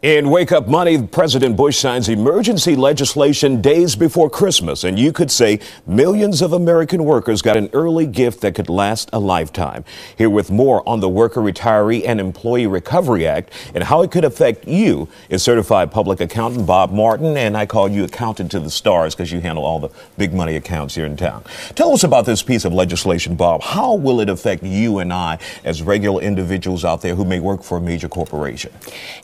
In Wake Up Money, President Bush signs emergency legislation days before Christmas, and you could say millions of American workers got an early gift that could last a lifetime. Here with more on the Worker, Retiree, and Employee Recovery Act and how it could affect you is certified public accountant Bob Martin, and I call you accountant to the stars because you handle all the big money accounts here in town. Tell us about this piece of legislation, Bob. How will it affect you and I as regular individuals out there who may work for a major corporation?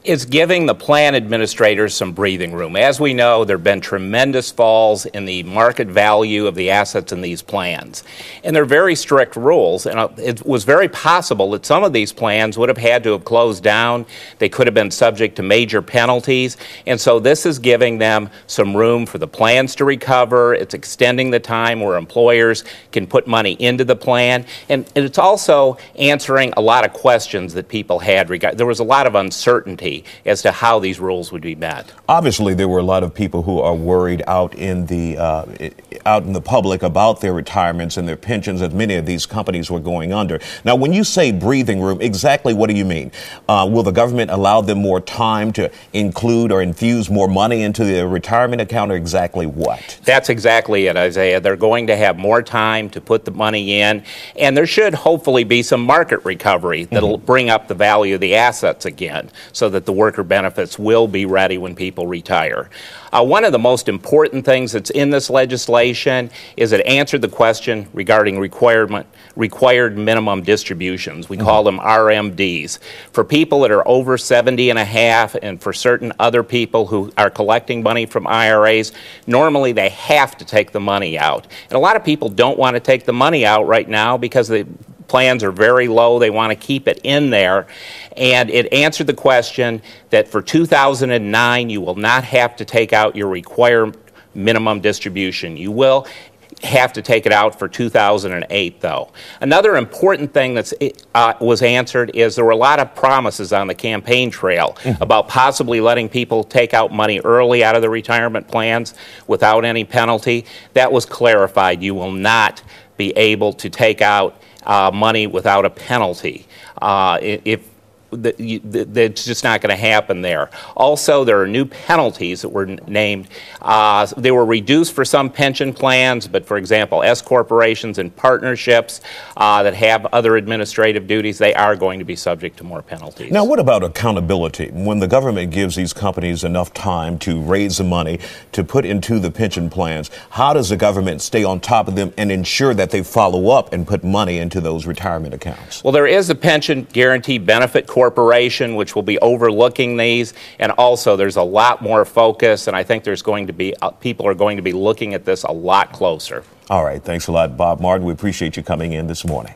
It's giving the plan administrators some breathing room. As we know, there have been tremendous falls in the market value of the assets in these plans. And they're very strict rules. And it was very possible that some of these plans would have had to have closed down. They could have been subject to major penalties. And so this is giving them some room for the plans to recover. It's extending the time where employers can put money into the plan. And it's also answering a lot of questions that people had. There was a lot of uncertainty as to how these rules would be met. Obviously, there were a lot of people who are worried out in the public about their retirements and their pensions, as many of these companies were going under. Now, when you say breathing room, exactly what do you mean? Will the government allow them more time to include or infuse more money into their retirement account, or exactly what? That's exactly it, Isaiah. They're going to have more time to put the money in, and there should hopefully be some market recovery that'll bring up the value of the assets again, so that the worker benefits will be ready when people retire. One of the most important things that's in this legislation is it answered the question regarding required minimum distributions. We call them RMDs. For people that are over 70 and a half, and for certain other people who are collecting money from IRAs, normally they have to take the money out. And a lot of people don't want to take the money out right now because the plans are very low. They want to keep it in there. And it answered the question that for 2009, you will not have to take out your required minimum distribution. You will have to take it out for 2008, though. Another important thing that was answered is there were a lot of promises on the campaign trail about possibly letting people take out money early out of the retirement plans without any penalty. That was clarified. You will not be able to take out money without a penalty. It's just not going to happen there. Also, there are new penalties that were named. They were reduced for some pension plans, but for example, S corporations and partnerships that have other administrative duties, they are going to be subject to more penalties. Now, what about accountability? When the government gives these companies enough time to raise the money to put into the pension plans, how does the government stay on top of them and ensure that they follow up and put money into those retirement accounts? Well, there is a Pension Guarantee Benefit Corporation which will be overlooking these, and also there's a lot more focus, and I think there's going to be people are going to be looking at this a lot closer. All right, thanks a lot, Bob Martin. We appreciate you coming in this morning.